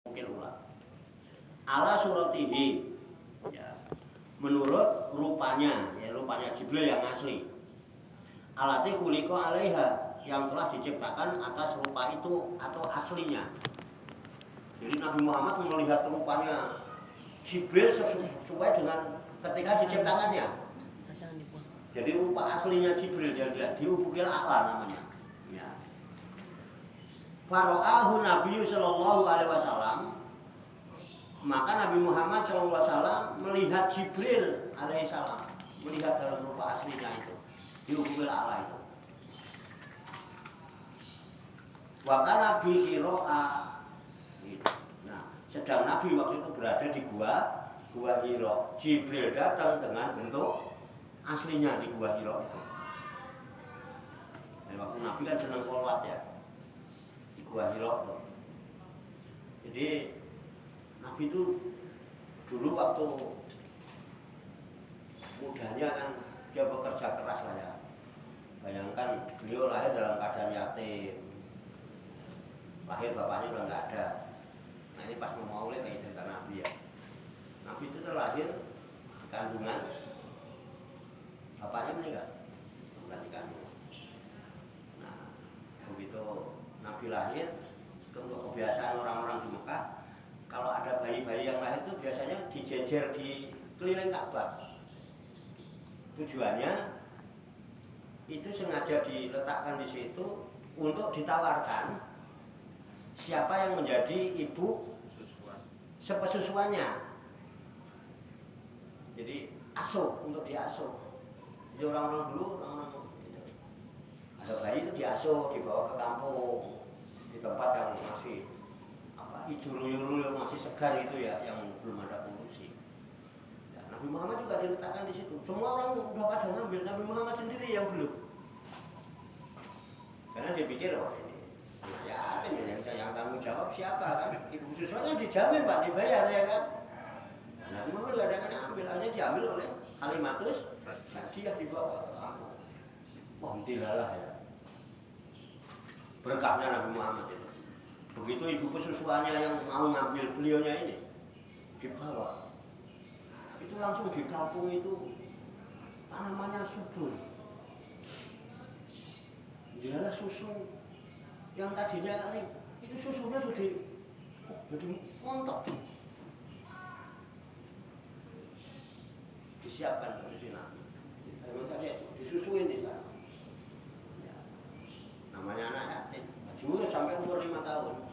mungkin ulang. Ala suratihi, ya, menurut rupanya, ya rupanya Jibril yang asli. Alati khuliqa alaiha, yang telah diciptakan atas rupa itu atau aslinya. Jadi Nabi Muhammad melihat rupanya Jibril sesuai dengan ketika diciptakannya. Jadi rupa aslinya Jibril dia lihat di ufukil a'la namanya. Ya. Faro'ahu Nabi sallallahu alaihi wasallam, maka Nabi Muhammad sallallahu alaihi wasallam melihat Jibril alaihi salam, melihat dalam rupa aslinya itu di ufukil a'la itu. Wa kana bi Hira. Nah, sedang Nabi waktu itu berada di gua Hira. Jibril datang dengan bentuk aslinya di gua Hira itu. Dan waktu Nabi kan senang sholawat ya di gua Hira itu. Jadi Nabi itu dulu waktu mudanya kan dia bekerja keras lah ya. Bayangkan beliau lahir dalam keadaan yatim. Lahir bapaknya udah nggak ada. Nah ini pas mau maulid kayak cerita Nabi ya. Nabi itu terlahir di kandungan, bapaknya meninggal, bukan di kandungan. Nah begitu Nabi lahir, kebiasaan orang-orang di Mekah, kalau ada bayi-bayi yang lahir itu biasanya dijejer di keliling Ka'bah. Tujuannya itu sengaja diletakkan di situ untuk ditawarkan siapa yang menjadi ibu sepesusuannya. Jadi asuh, untuk diasuh. Jadi orang-orang dulu itu. Ada bayi itu diasuh, dibawa ke kampung, di tempat yang masih hijau-hijau masih segar itu ya, yang belum ada polusi. Ya, Nabi Muhammad juga diletakkan di situ. Semua orang udah pada ngambil, Nabi Muhammad sendiri yang belum. Karena dia pikir ini ya, yang tanggung jawab siapa kan? Ibu susunya dijamin Pak, dibayar ya kan? Nabi Muhammad gak ada yang ambil, hanya diambil oleh Halimatus Sa'diyah dibawa ke kampung. Alhamdulillah ya. Berkahnya Nabi Muhammad itu. Begitu ibu pesusuannya yang mau ngambil beliaunya ini dibawa, itu langsung di kampung itu tanamannya subur. Dialah susu yang tadinya itu susunya sudah montok tuh. Disiapkan oleh si Nabi. Makanya disusuin di sana. Ya. Namanya anak yatim. Dulu sampai umur 5 tahun.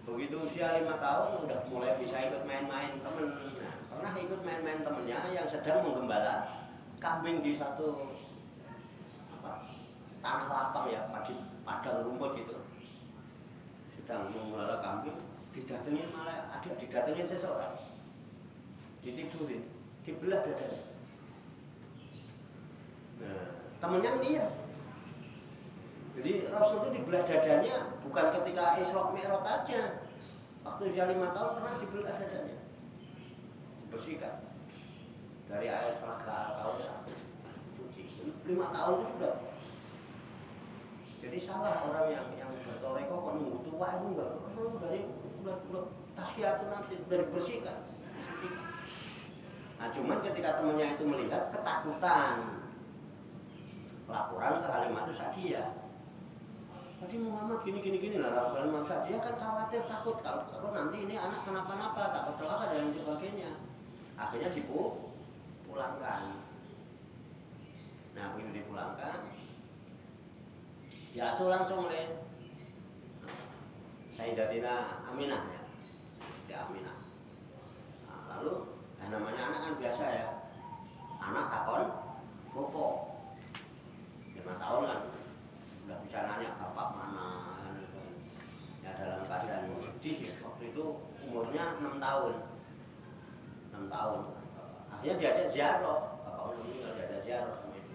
Begitu usia 5 tahun udah mulai bisa ikut main-main temen. Nah, pernah ikut main-main temennya yang sedang menggembala kambing di satu tanah lapang ya, padang rumput itu. Sedang menggembala kambing, didatengin malah didatengin seseorang. Ditidurin, dibelah dadanya. Nah, temennya lihat. Jadi Rasul itu dibelah dadanya bukan ketika Isra Mi'raj aja. Waktu usia 5 tahun pernah dibelah dadanya. Dibersihkan dari air telaga Al-Kausar. 5 tahun itu sudah. Jadi salah orang yang bertoreko kok nunggu tua itu enggak. Dari udah tazkiyatun nafs dari bersihkan. Nah, cuman ketika temannya itu melihat ketakutan, laporan ke Halimatus Sa'diyah. Tadi Muhammad gini lah, Halimatus Sa'diyah kan khawatir takut kalau nanti ini anak kenapa-napa, takut celaka dan sebagainya. Akhirnya dipulangkan. Nah, begitu dipulangkan, ya langsung oleh Sayyidatina Aminah ya, ya Aminah. Nah, lalu namanya anak kan biasa ya, anak takon bopo 5 tahun kan udah bisa nanya bapak mana kan. Ya dalam keadaan sedih ya, waktu itu umurnya 6 tahun akhirnya diajak ziarah, bapak udah meninggal diajak ziarah sama itu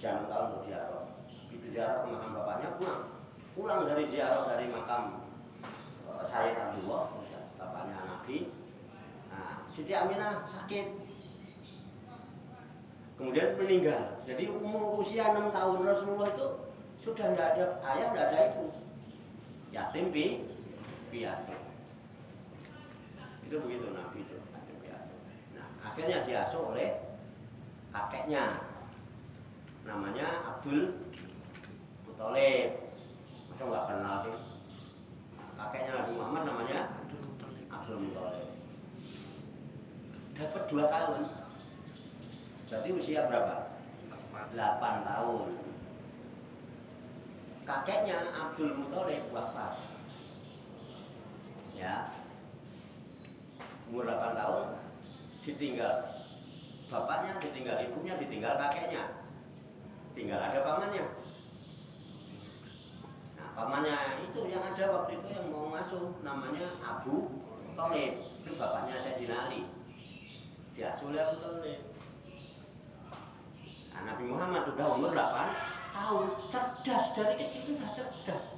6 tahun untuk ziarah. Itu ziarah ke makam bapaknya, pulang dari ziarah dari makam Sayyid Abdullah bapaknya Nabi. Nah, Siti Aminah sakit, kemudian meninggal. Jadi usia 6 tahun Rasulullah itu sudah tidak ada ayah, tidak ada ibu, yatim piatu. Itu begitu Nabi itu kanjeng piatu. Nah, akhirnya diasuh oleh kakeknya, namanya Abdul Muthalib. Masa nggak kenal sih? Kakeknya Nabi Muhammad namanya Abdul Muthalib. Dapat 2 tahun. Berarti usia berapa? 8 tahun. Kakeknya Abdul Muthalib wafat. Ya. Umur 8 tahun ditinggal bapaknya, ditinggal ibunya, ditinggal kakeknya. Tinggal ada pamannya. Nah, pamannya itu yang ada waktu itu yang mau ngasuh namanya Abu Thalib. Itu bapaknya Sayyidina Ali. Diasuh oleh Abu Thalib. Nah, Nabi Muhammad sudah umur 8 tahun, cerdas, dari kecil sudah cerdas.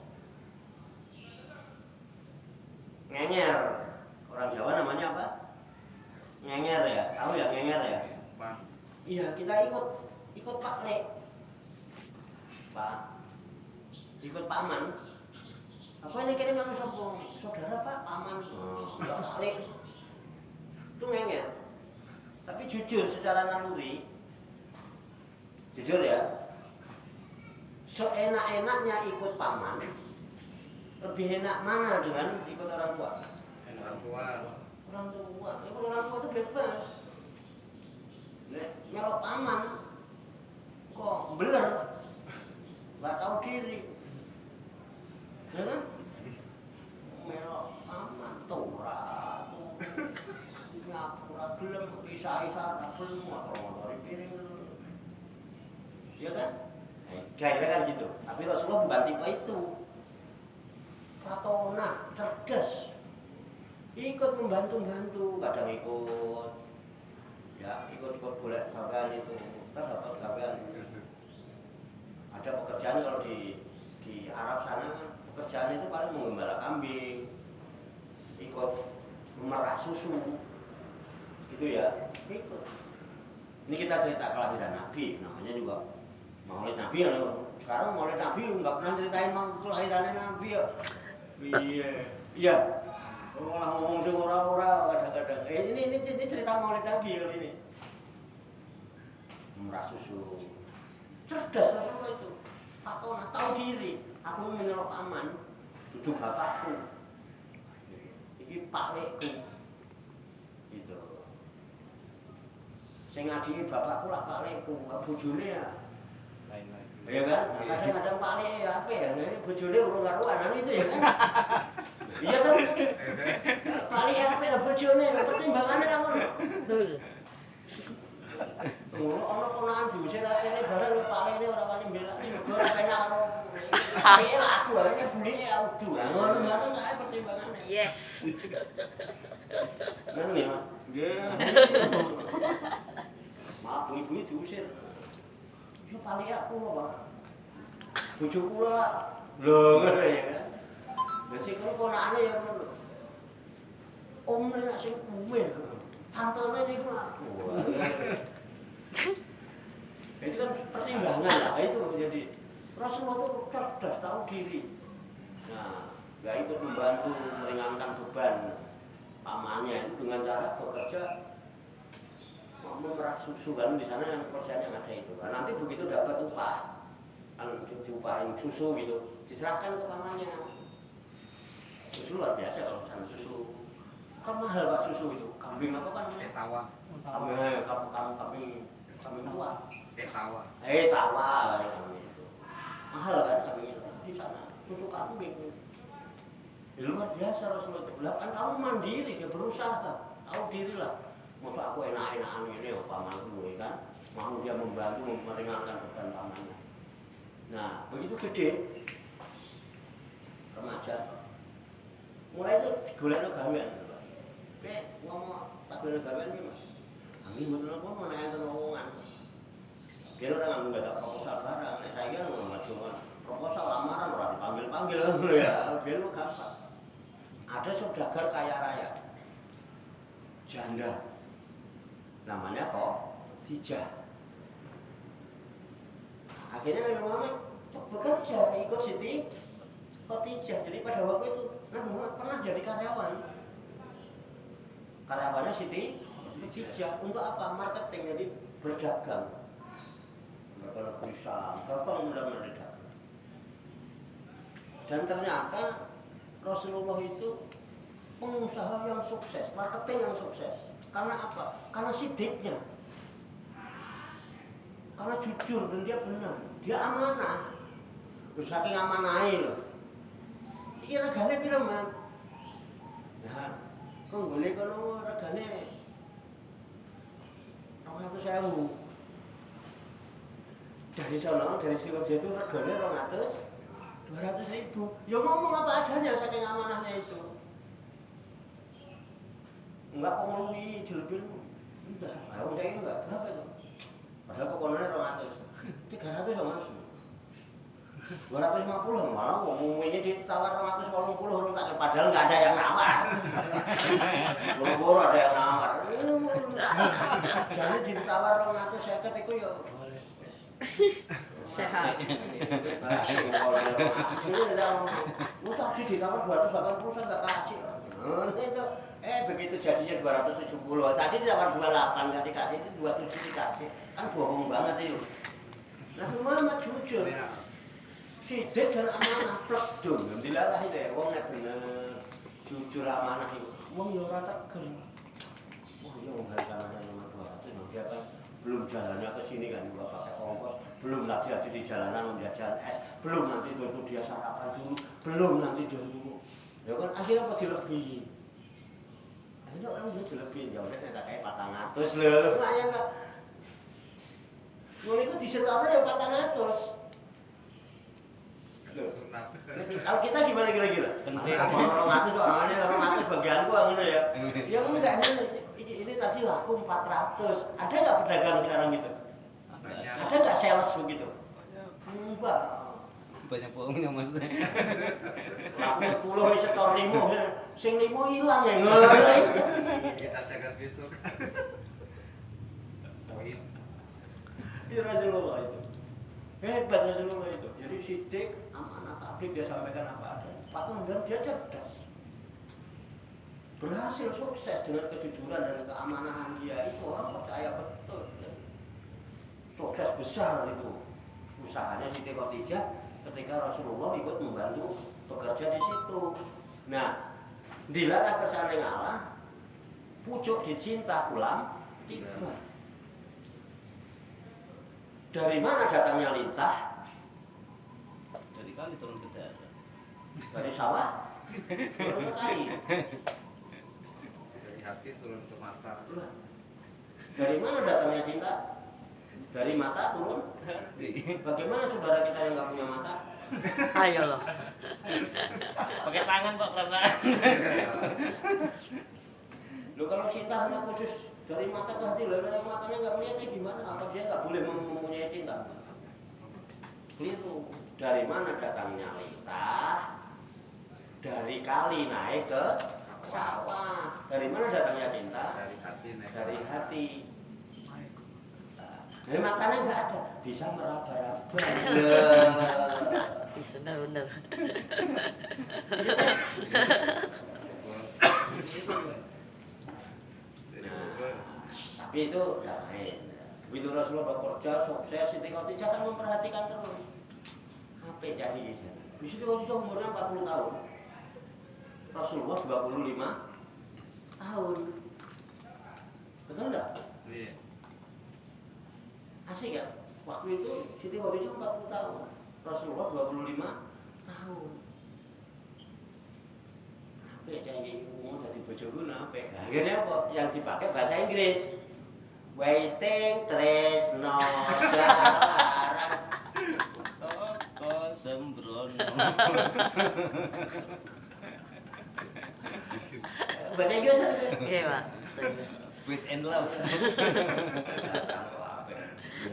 Ngenger, orang Jawa namanya apa? Ngenger ya, tahu ya ngenger ya? Iya, kita ikut Pak Le, Pak, ikut paman. Apa ini kirim kami saudara Pak, paman, Pak Le, itu ngenger. Tapi jujur secara naluri, jujur ya, seenak-enaknya ikut paman, lebih enak mana dengan ikut orang tua? Orang tua. Ikut orang tua itu bebas. Melok paman, kok beler, nggak tahu diri, ya kan? Melok paman, tora, ngapura belum, isa-isa belum, motor-motor piring, ya kan? Kira-kira kan gitu. Tapi Rasulullah bukan tipe itu. Patona, cerdas, ikut membantu-bantu, kadang ikut, ya ikut boleh gawean itu, terdapat gawean. Ada pekerjaan kalau di Arab sana, pekerjaan itu paling menggembala kambing, ikut memerah susu, gitu ya, ikut. Ini kita cerita kelahiran Nabi, namanya juga Maulid Nabi ya. Sekarang Maulid Nabi nggak pernah ceritain kelahirannya Nabi ya. Iya. Kalau malah ngomong sih ora-ora kadang-kadang. Ini cerita Maulid Nabi ya ini. Merah susu. Cerdas Rasulullah itu. Patona, tahu diri. Aku menyelok aman. Duduk bapakku. Ini Pak Lekku. Gitu. Sing ngadiki bapakku lah Pak Lekku, bojone ya. Lain-lain. Ya kan? Kadang-kadang Pak Lek ya apa ya? Ini bojone urung karuanan itu ya kan. Iya kan? Pak Lek apa ya bojone, pertimbangannya nang ngono. Betul. Ono ponakan diusir atene bareng Pak Lek ini ora wani mbelak iki mergo ora penak karo Pak lah aku arene bulike audu. Ngono ngono kae pertimbangannya. Yes. Ngono ya, Mas. Nggih. Maaf ibu diusir. Yo paling aku lho, Pak. Bojoku lah. Lho, ngono ya kan. Lah sing ponakane ya ngono. Omne nak sing umeh. Tantene niku lah. Itu kan pertimbangan lah, itu jadi Rasulullah itu cerdas, tahu diri. Nah, nggak ikut membantu meringankan beban pamannya itu dengan cara bekerja memerah susu kan di sana yang persennya ada itu. Nah, nanti begitu dapat upah, kan diupahin susu gitu, diserahkan ke pamannya. Susu luar biasa kalau sana susu. Kan mahal Pak susu itu. Kambing apa kan? Tawa. Kambing tua. Tawa. Tawa itu. Mahal kan kambing itu di sana. Susu kambing. Ya, luar biasa Rasulullah. Kan kamu mandiri, dia berusaha. Tahu diri lah. Masa aku enak-enakan ini ya pamanku kan. Mau dia membantu meringankan beban pamannya. Nah, begitu gede remaja. Mulai itu digolekno gawean. Kayak ngomong tak golek gawean iki, Mas. Angin mboten apa menawa enten omongan. Kira ora nganggo gak proposal barang. Nek saiki kan maju proposal lamaran ora dipanggil-panggil ngono ya. Biar lu gampang. Ada saudagar kaya raya. Janda. Namanya Khadijah. Akhirnya Nabi Muhammad bekerja ikut Siti Khadijah. Jadi pada waktu itu Nabi Muhammad pernah jadi karyawan. Karyawannya Siti Khadijah untuk apa? Marketing, jadi berdagang. Berdagang Syam, dagang mudah-mudahan dagang. Dan ternyata Rasulullah itu pengusaha yang sukses, marketing yang sukses. Karena apa? Karena sidiknya. Karena jujur dan dia benar. Dia amanah. Saking amanahnya loh. Iki regane piro, Mas? Nah, kok boleh kono regane 200.000. Dari sana, dari Sriwijaya itu regane 200.000. Ya ngomong apa adanya saking amanahnya itu. Enggak kok ngelui dilebih. Enggak, aku saya enggak. Berapa itu? Padahal pokoknya 200. 300 sama Mas. 250 malah ngomongnya ditawar 280 orang tak padahal nggak ada yang nawar. Boro-boro ada yang nawar. Jadi ditawar 250 itu ya sehat. Tadi ditawar 280 saya nggak kasih. Itu begitu jadinya 270. Tadi ditawar 28 nggak dikasih, itu 27 dikasih. Kan bohong banget itu. Nah, Muhammad jujur. Sidik dan amanah plek dong, alhamdulillah itu ya, wong nek bener jujur amanah itu, wong ya ora teger. Wah ya wong harganya nomor 200, dia kan belum jalannya ke sini kan juga pakai ongkos, belum lagi ada di jalanan menjajan es, belum nanti itu dia sarapan dulu, belum nanti dia dulu. Ya kan akhirnya apa dilebihin? Akhirnya orang dia dilebihin, ya udah kita kayak 400 loh, lumayan kan? Wong itu disetornya ya 400. Kalau kita gimana kira-kira? Orang ngatus soalnya bagian gua gitu ya. Ya enggak ini tadi laku 400. Ada nggak pedagang sekarang gitu? Ada nggak sales begitu? Enggak. Banyak bohongnya maksudnya. Laku 10 setor 5, sing 5 hilang ya. Kita jaga besok. Poin. Itu Rasulullah itu. Hebat Rasulullah itu. Jadi sidik amanah tabligh dia sampaikan apa adanya. Patut dan dia cerdas. Berhasil sukses dengan kejujuran dan keamanahan dia. Itu orang percaya betul. Sukses besar itu. Usahanya Siti Khadijah ketika Rasulullah ikut membantu bekerja di situ. Nah, dilalah kersane Allah, pucuk dicinta ulang tiba. Dari mana datangnya lintah? Dari kali turun ke darat. Dari sawah? Turun ke kali. Dari hati turun ke mata. Dari mana datangnya cinta? Dari mata turun? Bagaimana saudara kita yang nggak punya mata? Ayo loh. Pakai tangan kok perasaan. Loh kalau cinta hanya khusus dari mata ke hati, lalu yang matanya nggak melihatnya gimana? Apa dia nggak boleh mempunyai cinta? Itu dari mana datangnya lintah? Dari kali naik ke sawah. Dari mana datangnya cinta? Dari hati naik. Dari hati. Dari matanya nggak ada, bisa meraba-raba. Benar. Tapi itu lain. Begitu Rasulullah bekerja sukses, Siti Khadijah kan memperhatikan terus. Apa jadi? Di situ Khadijah umurnya 40 tahun. Rasulullah 25 tahun. Betul enggak? Iya. Asik kan? Waktu itu Siti Khadijah 40 tahun. Rasulullah 25 tahun. Apa jadi umur jadi bojoku apa? Akhirnya apa? Yang dipakai bahasa Inggris. Waiting tresno jarang Soko sembrono. bahasa Inggris ada. Iya, Pak. With and love.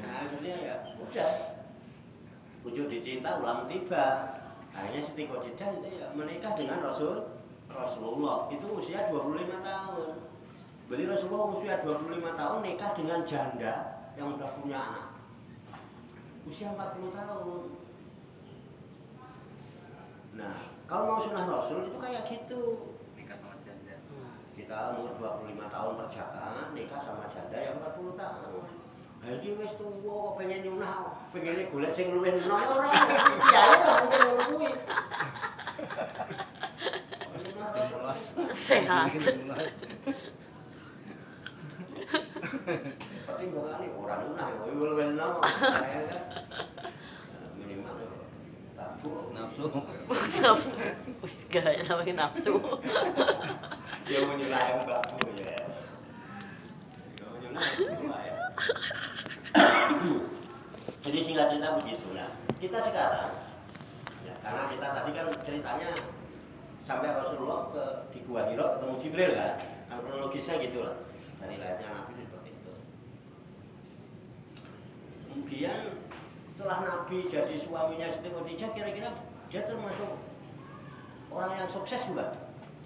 Nah, akhirnya ya udah. Pucuk dicinta ulang tiba. Akhirnya Siti Khadijah itu ya menikah dengan Rasulullah. Itu usia 25 tahun. Berarti Rasulullah usia 25 tahun nikah dengan janda yang udah punya anak. Usia 40 tahun. Nah, kalau mau sunnah Rasul itu kayak gitu. Nikah sama janda. Kita umur 25 tahun perjaka, nikah sama janda yang 40 tahun. Ha iki wis tuwa kok pengen nyunah, pengen golek sing luwih enom ora. Kiai kan mungkin ngono kuwi. Sehat. Pertimbangannya orang nyunah, luwih enom. Minimal tabu Nafsu. Nafsu. Wis gaya namanya nafsu. dia mau nyunah yang babu ya. Dia mau nyunah ya. Jadi singkat cerita begitu. Nah, kita sekarang ya, karena kita tadi kan ceritanya sampai Rasulullah di Gua Hira ketemu Jibril kan, kronologisnya gitu lah. Dari lahirnya Nabi seperti itu. Kemudian setelah Nabi jadi suaminya Siti Khadijah, kira-kira dia termasuk orang yang sukses bukan?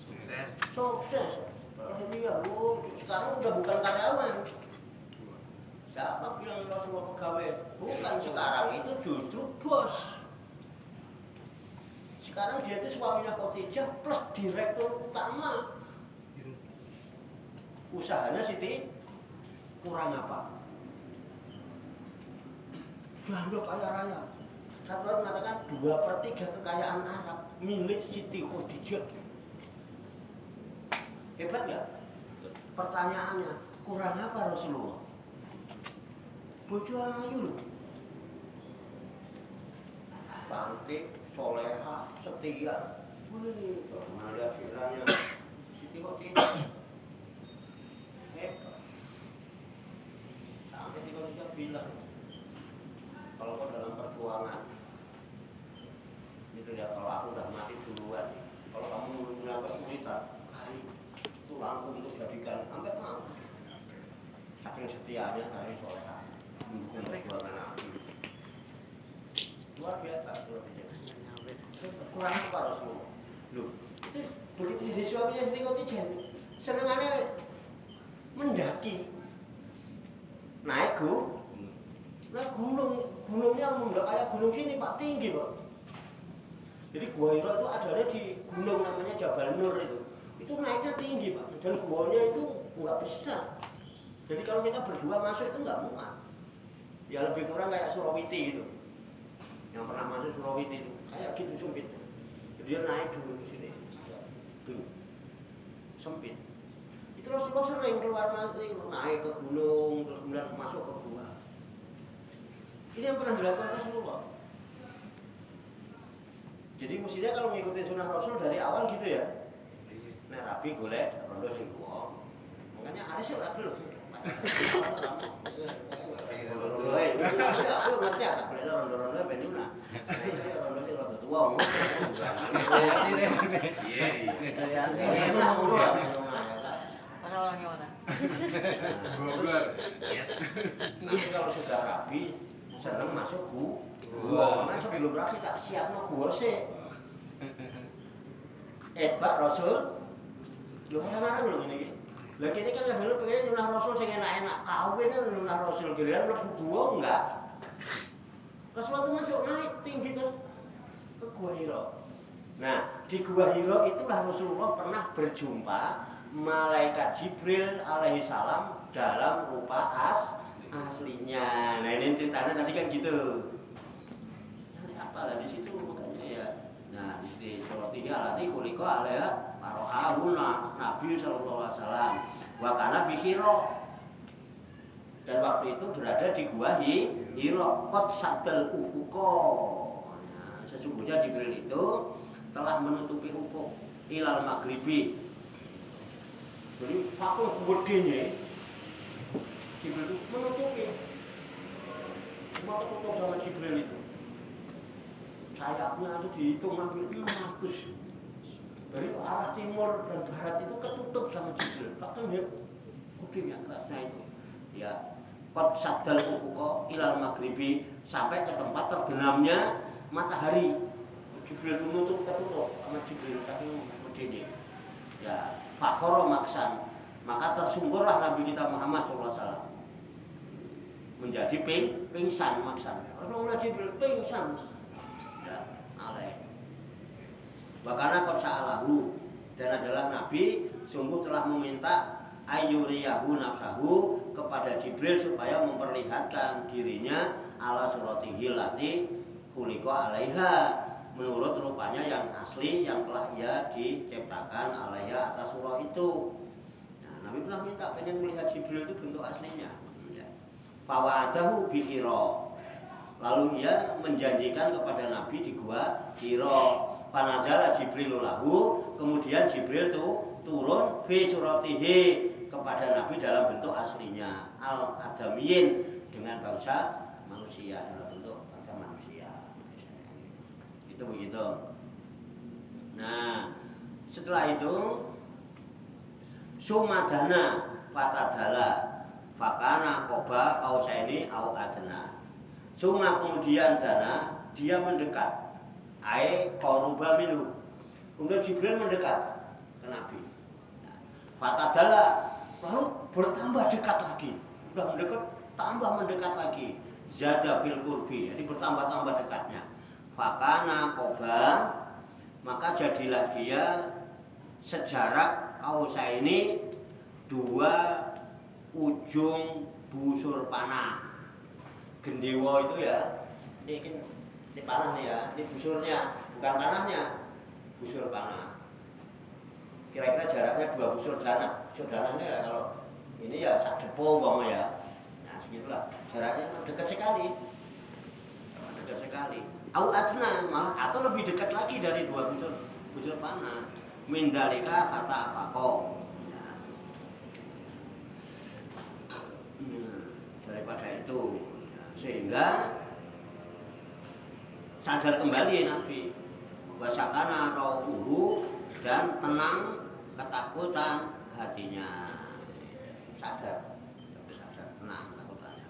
Sukses. Sukses. Alhamdulillah, sekarang udah bukan karyawan. Siapa bilang Rasulullah pegawai? Bukan, sekarang itu justru bos. Sekarang dia itu suaminya Khadijah plus direktur utama. Usahanya Siti kurang apa? Udah kaya raya. Satu orang mengatakan 2/3 kekayaan Arab milik Siti Khadijah. Hebat nggak? Pertanyaannya, kurang apa Rasulullah? Bojo ayu loh. Cantik, soleha, setia. Wih, pernah lihat filmnya Siti Khadijah. Hebat. Sampai Siti Khadijah bilang, kalau kau dalam perjuangan, itu ya kalau aku udah mati duluan, kalau kamu punya kesulitan, kali tulangku untuk jadikan sampai mau. Saking setianya kali soleha. Mendukung perjuangan Nabi. Luar biasa, luar biasa. Kurang apa Rasulullah? Loh, itu begitu jadi suaminya Siti Khadijah, senengannya mendaki, naik gunungnya enggak kayak gunung sini Pak, tinggi Pak. Jadi Gua Hira itu adanya di gunung namanya Jabal Nur itu naiknya tinggi Pak, dan guanya itu enggak besar. Jadi kalau kita berdua masuk itu enggak muat. Ya lebih kurang kayak Surawiti gitu. Yang pernah masuk Surawiti itu kayak gitu sempit. Jadi dia naik dulu di sini. Tuh. Sempit. Itu Rasulullah sering keluar naik ke gunung, kemudian masuk ke gua. Ini yang pernah dilakukan Rasulullah. Jadi mestinya kalau ngikutin sunnah Rasul dari awal gitu ya. Nah, rapi golek rondo sing gua. Makanya ada sih ora dulu. Aku ngerti agak boleh rondo-rondo ben Yuna. Nah itu ya rondo sing rondo tua. Iya. Mana orangnya mana? Bogor. Yes. Nanti kalau sudah rapi, seneng masuk gua. Makanya sebelum rapi tak siapno gua sih. Pak Rasul. Lho kan lho ngene iki. Lah kene kan dulu pengen nyunah Rasul sing enak-enak, kawin nyunah Rasul kira mlebu gua enggak. Rasulullah itu masuk naik tinggi terus ke Gua Hira. Nah, di Gua Hira itulah Rasulullah pernah berjumpa malaikat Jibril alaihi salam dalam rupa aslinya. Nah, ini ceritanya tadi kan gitu. Nanti apa lah di situ makanya ya. Nah, di sini seperti alati kuliko alaiha marohahuna Nabi sallallahu alaihi wasallam wa kana bi Hira. Dan waktu itu berada di Gua Hira qad sadal ufuqa. Nah, sesungguhnya Jibril itu telah menutupi ufuk ilal maghribi. Jadi fakul gedenya Jibril itu menutupi. Semua ketutup sama Jibril itu. Sayapnya itu dihitung hampir 600. Dari arah timur dan barat itu ketutup sama Jibril. Bahkan dia kupingnya kerasnya itu. Ya, qad saddal ufuqa ilal maghribi sampai ke tempat terbenamnya matahari. Jibril menutup ketutup sama Jibril saking gedenya. Ya, fakhara maksan. Maka tersungkurlah Nabi kita Muhammad SAW menjadi pingsan maksan. Rasulullah Jibril pingsan. Ya, alaih. Wakana qad sa'alahu, dan adalah Nabi sungguh telah meminta ayyuriyahu nafsahu kepada Jibril supaya memperlihatkan dirinya ala suratihi lati khuliqa alaiha, menurut rupanya yang asli yang telah ia diciptakan alaiha atas surah itu. Nah, Nabi pernah minta pengen melihat Jibril itu bentuk aslinya. Fawa'adahu bi Hira, lalu ia menjanjikan kepada Nabi di gua Hira. Panazala Jibril lahu, kemudian Jibril itu turun fi suratihi kepada Nabi dalam bentuk aslinya al-adamiyin, dengan bangsa manusia, dalam bentuk bangsa manusia. Itu begitu. Nah, setelah itu sumadana fatadala fakana qoba kausaini au adna. Suma kemudian dana, dia mendekat. Ai qaruba minhu. Kemudian Jibril mendekat ke Nabi. Fatadala, lalu bertambah dekat lagi. Sudah mendekat, tambah mendekat lagi. Zada bil qurbi, jadi bertambah-tambah dekatnya. Fakana qoba, maka jadilah dia sejarak kausaini, dua ujung busur panah. Gendewa itu ya, ini panah nih ya, ini busurnya, bukan panahnya, busur panah. Kira-kira jaraknya dua busur dana. Busur dana ini ya, kalau ini ya sak depo umpama ya. Nah segitulah jaraknya, dekat sekali, dekat sekali. Au adna, malah atau lebih dekat lagi dari dua busur panah. Mindalika kata apako. Daripada itu, sehingga sadar kembali Nabi, wasakana rauhu, dan tenang ketakutan hatinya. Sadar tenang ketakutannya.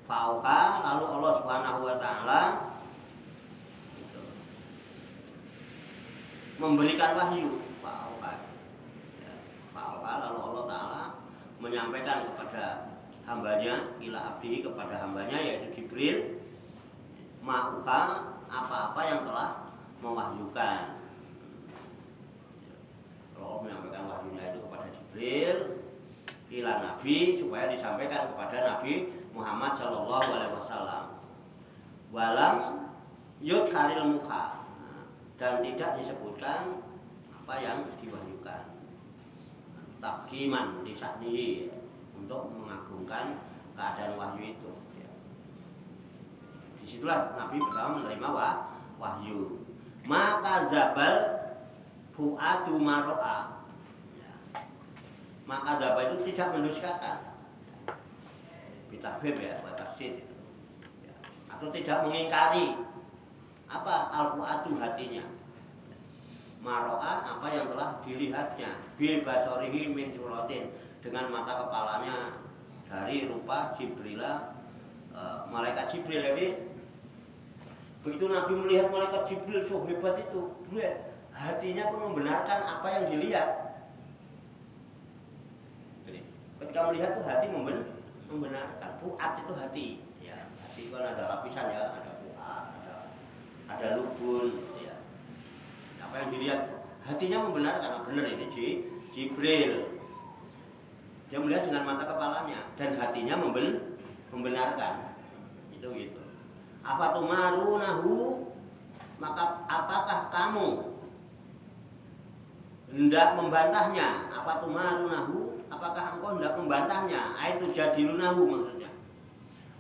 Fauqa, lalu Allah Subhanahu wa taala itu memberikan wahyu. Fauqa, lalu Allah taala menyampaikan kepada hambanya, ila abdi, kepada hambanya yaitu Jibril, ma'uha, apa-apa yang telah mewahyukan. Allah menyampaikan wahyunya itu kepada Jibril ila Nabi, supaya disampaikan kepada Nabi Muhammad Shallallahu Alaihi Wasallam. Walam yudharil muka, dan tidak disebutkan apa yang diwahyukan. Takhiman lisahnihi, untuk mengagungkan keadaan wahyu itu. Disitulah Nabi pertama menerima wahyu. Maka zabal fu'adu maro'a, maka zabal itu tidak mendustakan, bitafir ya, batafsir, atau tidak mengingkari apa al-fu'adu hatinya, maro'a apa yang telah dilihatnya, bil basorihi min suratin, dengan mata kepalanya dari rupa Jibrilah, malaikat Jibril. Jadi begitu Nabi melihat malaikat Jibril so hebat itu, hatinya pun membenarkan apa yang dilihat. Jadi, ketika melihat tuh hati membenarkan. Fuad itu hati, ya. Hati kan ada lapisan ya, ada fuad, ada lubun, ya. Apa yang dilihat, hatinya membenarkan, benar ini Jibril. Dia melihat dengan mata kepalanya dan hatinya membenarkan. Itu gitu. Apa tumarunahu, maka apakah kamu hendak membantahnya? Apa tumarunahu, apakah engkau hendak membantahnya? Itu jadilunahu maksudnya.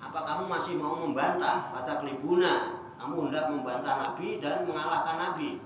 Apa kamu masih mau membantah? Kata kelibuna, kamu hendak membantah Nabi dan mengalahkan Nabi.